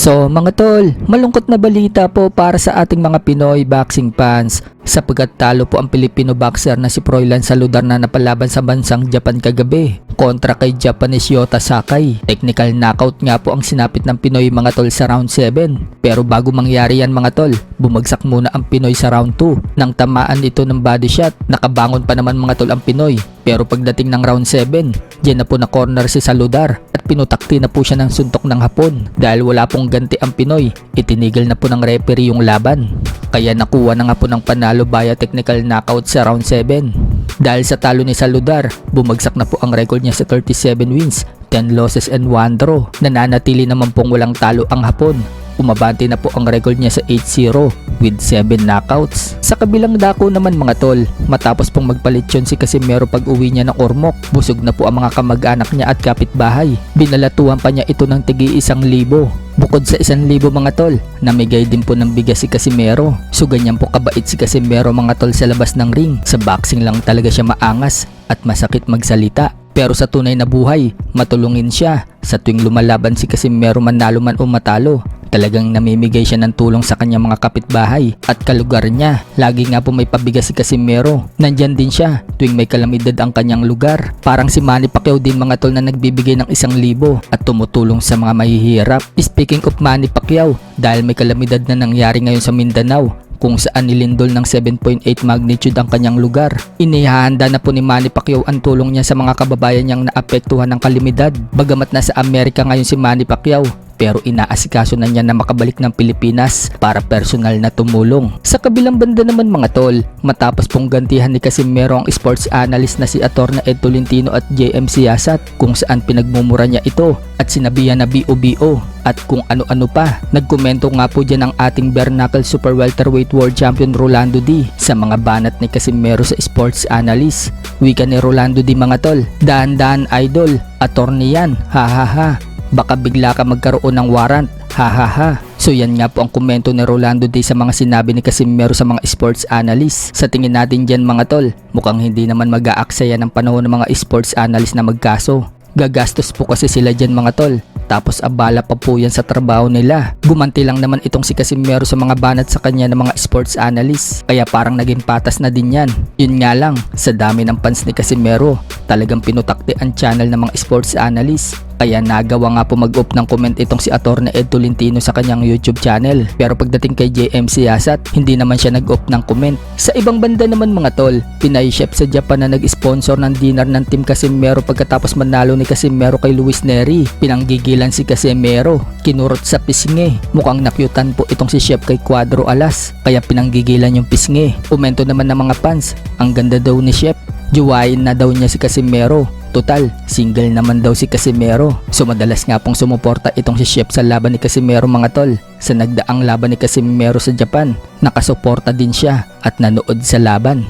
So mga tol, malungkot na balita po para sa ating mga Pinoy boxing fans sapagkat talo po ang Pilipino boxer na si Froilan Saludar na napalaban sa bansang Japan kagabi kontra kay Japanese Yota Sakai. Technical knockout nga po ang sinapit ng Pinoy mga tol sa round 7. Pero bago mangyari yan mga tol, bumagsak muna ang Pinoy sa round 2 nang tamaan ito ng body shot. Nakabangon pa naman mga tol ang Pinoy, pero pagdating ng round 7, diyan na po na corner si Saludar at pinutakti na po siya ng suntok ng hapon. Dahil wala pong ganti ang Pinoy, itinigil na po ng referee yung laban. Kaya nakuha na nga po ng panalo via technical knockout sa round 7. Dahil sa talo ni Saludar, bumagsak na po ang record niya sa 37 wins, 10 losses and 1 draw. Nananatili naman pong walang talo ang hapon. Umabante na po ang record niya sa 8-0 with 7 knockouts. Sa kabilang dako naman mga tol, matapos pong magpalitsyon si Casimero pag uwi niya ng Ormoc, busog na po ang mga kamag-anak niya at kapitbahay. Binalatuhan pa niya ito ng tigi 1,000. Bukod sa 1,000 mga tol, namigay din po ng bigas si Casimero. So ganyan po kabait si Casimero mga tol sa labas ng ring. Sa boxing lang talaga siya maangas at masakit magsalita. Pero sa tunay na buhay, matulungin siya. Sa tuwing lumalaban si Casimero manalo man o matalo, talagang namimigay siya ng tulong sa kanyang mga kapitbahay at kalugar niya. Lagi nga po may pabigas si Casimero. Nandyan din siya tuwing may kalamidad ang kanyang lugar. Parang si Manny Pacquiao din mga tol na nagbibigay ng 1,000 at tumutulong sa mga mahihirap. Speaking of Manny Pacquiao, dahil may kalamidad na nangyari ngayon sa Mindanao, kung saan nilindol ng 7.8 magnitude ang kanyang lugar. Inihahanda na po ni Manny Pacquiao ang tulong niya sa mga kababayan niyang naapektuhan ng kalamidad. Bagamat nasa Amerika ngayon si Manny Pacquiao, pero inaasikaso na niya na makabalik ng Pilipinas para personal na tumulong. Sa kabilang banda naman mga tol, matapos pong gantihan ni Casimero ang sports analyst na si Atty. Ed Tolentino at JM Siasat kung saan pinagmumura niya ito at sinabihan na BO-BO at kung ano-ano pa. Nagkomento nga po dyan ang ating bare knuckle super welterweight world champion Rolando D sa mga banat ni Casimero sa sports analyst. Wika ni Rolando D mga tol, dahan-dahan idol, attorney yan, hahaha. Baka bigla ka magkaroon ng warrant, hahaha. So yan nga po ang komento ni Rolando D sa mga sinabi ni Casimero sa mga sports analyst. Sa tingin natin dyan mga tol, mukhang hindi naman mag-aaksaya ng panahon ng mga sports analyst na magkaso. Gagastos po kasi sila dyan mga tol. Tapos abala pa po yan sa trabaho nila. Gumanti lang naman itong si Casimero sa mga banat sa kanya ng mga sports analyst. Kaya parang naging patas na din yan. Yun nga lang, sa dami ng fans ni Casimero, talagang pinutakti ang channel ng mga sports analyst. Kaya nagawa nga po mag-off ng comment itong si Atty. Ed Tolentino sa kanyang YouTube channel. Pero pagdating kay JM Siasat, hindi naman siya nag-off ng comment. Sa ibang banda naman mga tol, Pinay chef sa Japan na nag-sponsor ng dinner ng Team Casimero pagkatapos manalo ni Casimero kay Luis Neri. Pinanggigilan si Casimero, kinurot sa pisngi. Mukhang nakyutan po itong si chef kay Cuadro Alas, kaya pinanggigilan yung pisngi. Komento naman ng mga fans, ang ganda daw ni chef, juwain na daw niya si Casimero. Total, single naman daw si Casimero. So madalas nga pong sumuporta itong si Chef sa laban ni Casimero mga tol. Sa nagdaang laban ni Casimero sa Japan, nakasuporta din siya at nanood sa laban.